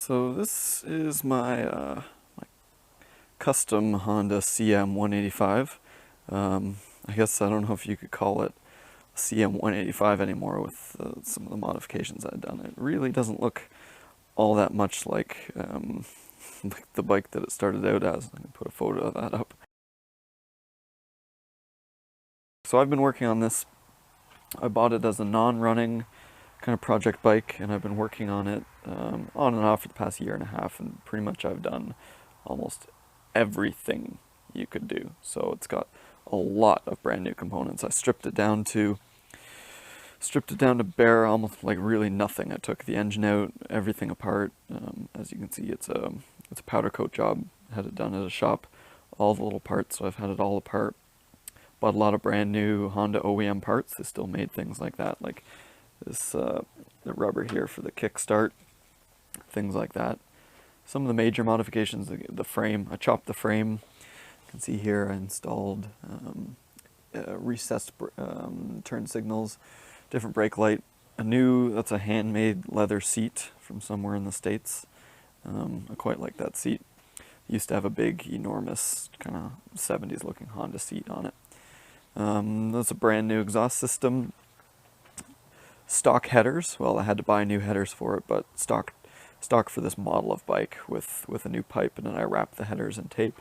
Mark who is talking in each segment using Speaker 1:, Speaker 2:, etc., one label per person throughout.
Speaker 1: So this is my custom Honda CM185. I guess I don't know if you could call it CM185 anymore with some of the modifications I've done. It really doesn't look all that much like, like the bike that it started out as. I can put a photo of that up. So I've been working on this. I bought it as a non-running kind of project bike, and I've been working on it on and off for the past year and a half, and pretty much I've done almost everything you could do. So it's got a lot of brand new components. I stripped it down to bare almost like really nothing. I took the engine out, everything apart. As you can see, it's a powder coat job. Had it done at a shop, all the little parts. So I've had it all apart. Bought a lot of brand new Honda OEM parts. They still made things like that, like this the rubber here for the kickstart, things like that. Some of the major modifications, the frame. I chopped the frame. You can see here I installed recessed turn signals, different brake light, that's a handmade leather seat from somewhere in the States. I quite like that seat. It used to have a big, enormous, kind of 70s looking Honda seat on it. That's a brand new exhaust system. Stock headers. Well, I had to buy new headers for it, but stock for this model of bike with a new pipe, and then I wrapped the headers in tape.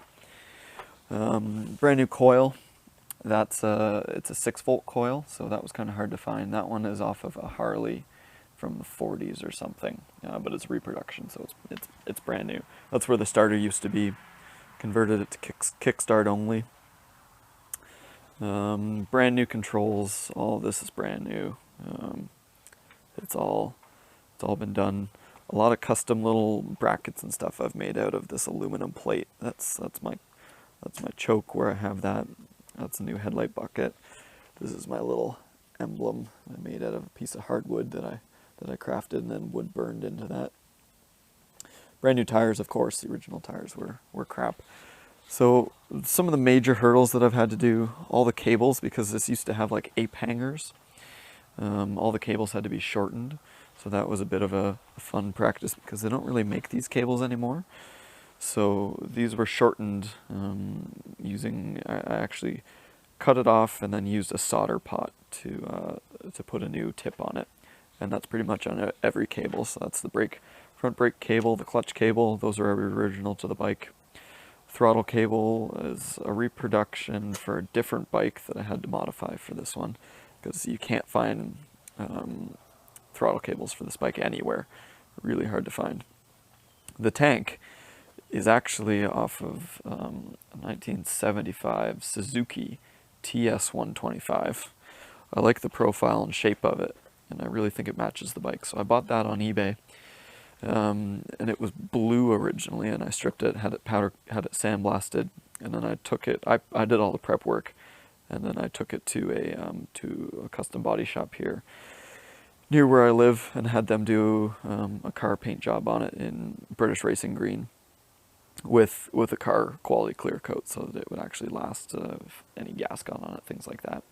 Speaker 1: Brand new coil. It's a 6-volt coil, so that was kind of hard to find. That one is off of a Harley from the 40s or something, but it's reproduction, so it's brand new. That's where the starter used to be. Converted it to kickstart only. Brand new controls. All this is brand new. It's all been done. A lot of custom little brackets and stuff I've made out of this aluminum plate. That's my choke where I have that. That's a new headlight bucket. This is my little emblem I made out of a piece of hardwood that I crafted and then wood burned into that. Brand new tires, of course. The original tires were crap. So some of the major hurdles that I've had to do, all the cables, because this used to have like ape hangers. All the cables had to be shortened. So that was a bit of a fun practice because they don't really make these cables anymore. So these were shortened I actually cut it off and then used a solder pot to put a new tip on it. And that's pretty much on every cable. So that's the front brake cable, the clutch cable, those are original to the bike. Throttle cable is a reproduction for a different bike that I had to modify for this one, because you can't find throttle cables for this bike anywhere. Really hard to find. The tank is actually off of a 1975 Suzuki TS125. I like the profile and shape of it, and I really think it matches the bike. So I bought that on eBay. And it was blue originally, and I stripped it, had it sandblasted, and then I took it. I did all the prep work, and then I took it to a custom body shop here near where I live, and had them do a car paint job on it in British Racing Green with a car quality clear coat, so that it would actually last any gas got on it, things like that.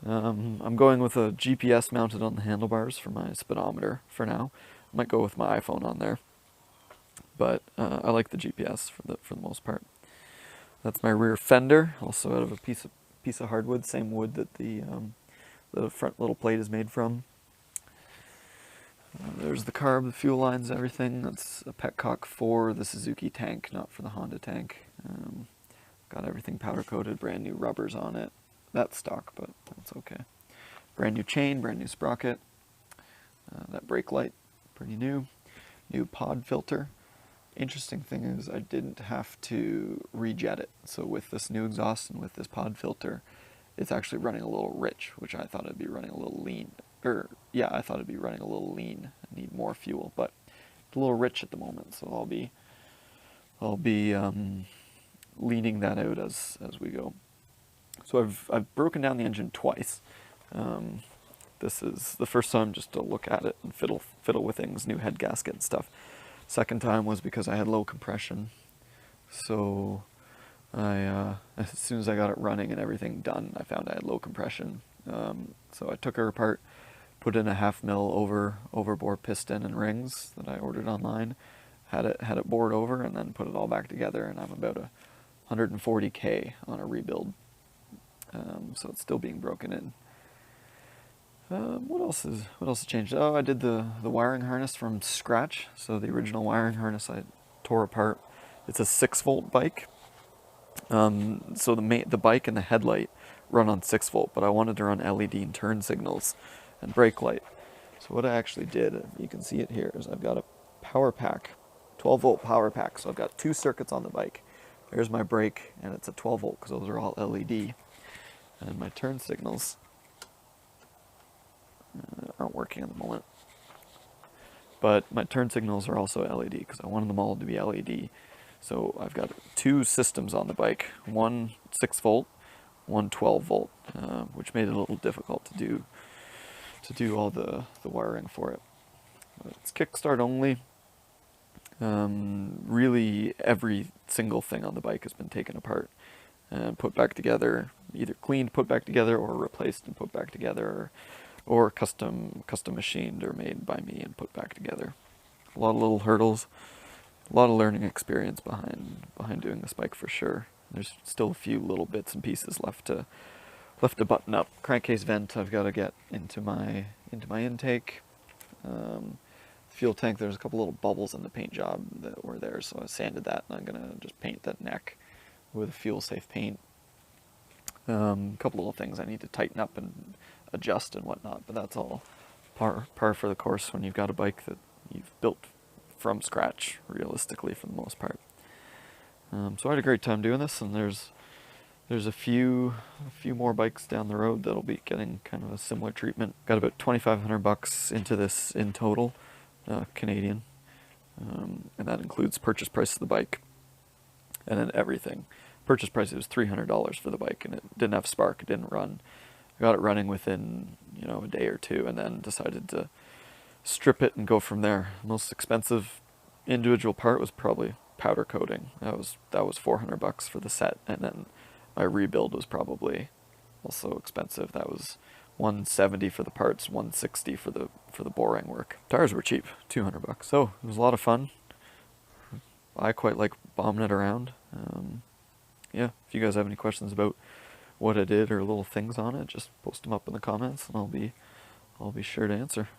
Speaker 1: I'm going with a GPS mounted on the handlebars for my speedometer for now. Might go with my iPhone on there, but I like the GPS for the most part. That's my rear fender, also out of a piece of hardwood, same wood that the front little plate is made from. There's the carb, the fuel lines, everything. That's a petcock for the Suzuki tank, not for the Honda tank. Got everything powder coated, brand new rubbers on it. That's stock, but that's okay. Brand new chain, brand new sprocket. That brake light, pretty new. New pod filter. Interesting thing is I didn't have to rejet it. So with this new exhaust and with this pod filter, it's actually running a little rich, which I thought it'd be running a little lean. I thought it'd be running a little lean. I need more fuel, but it's a little rich at the moment, so I'll be leaning that out as we go. So I've broken down the engine twice. This is the first time just to look at it and fiddle with things, new head gasket and stuff. Second time was because I had low compression. So as soon as I got it running and everything done, I found I had low compression. So I took her apart, put in a 1/2 mil overbore piston and rings that I ordered online, had it bored over, and then put it all back together, and I'm about 140K on a rebuild. So it's still being broken in. What else has changed? Oh, I did the wiring harness from scratch. So the original wiring harness I tore apart. It's a 6-volt bike. So the bike and the headlight run on 6-volt, but I wanted to run LED and turn signals and brake light. So what I actually did, you can see it here, is I've got a power pack, 12-volt power pack. So I've got 2 circuits on the bike. There's my brake, and it's a 12-volt because those are all LED. And my turn signals aren't working at the moment. But my turn signals are also LED because I wanted them all to be LED. So I've got 2 systems on the bike, one 6-volt, one 12-volt, which made it a little difficult to do all the wiring for it. But it's kickstart only. Really every single thing on the bike has been taken apart and put back together, either cleaned, put back together, or replaced and put back together, or custom machined or made by me and put back together. A lot of little hurdles, a lot of learning experience behind doing this bike for sure. There's still a few little bits and pieces left to button up. Crankcase vent I've got to get into my intake. Fuel tank, there's a couple little bubbles in the paint job that were there, so I sanded that, and I'm gonna just paint that neck with a fuel safe paint. A couple little things I need to tighten up and adjust and whatnot, but that's all par for the course when you've got a bike that you've built from scratch, realistically, for the most part. So I had a great time doing this, and there's a few more bikes down the road that'll be getting kind of a similar treatment. Got about $2,500 into this in total, Canadian, and that includes purchase price of the bike, and then everything. Purchase price, it was $300 for the bike, and it didn't have spark, it didn't run. I got it running within, a day or two, and then decided to strip it and go from there. Most expensive individual part was probably powder coating. That was $400 for the set, and then my rebuild was probably also expensive. That was $170 for the parts, $160 for the boring work. Tires were cheap, $200. So it was a lot of fun. I quite like bombing it around. Yeah, if you guys have any questions about what I did or little things on it, just post them up in the comments, and I'll be sure to answer.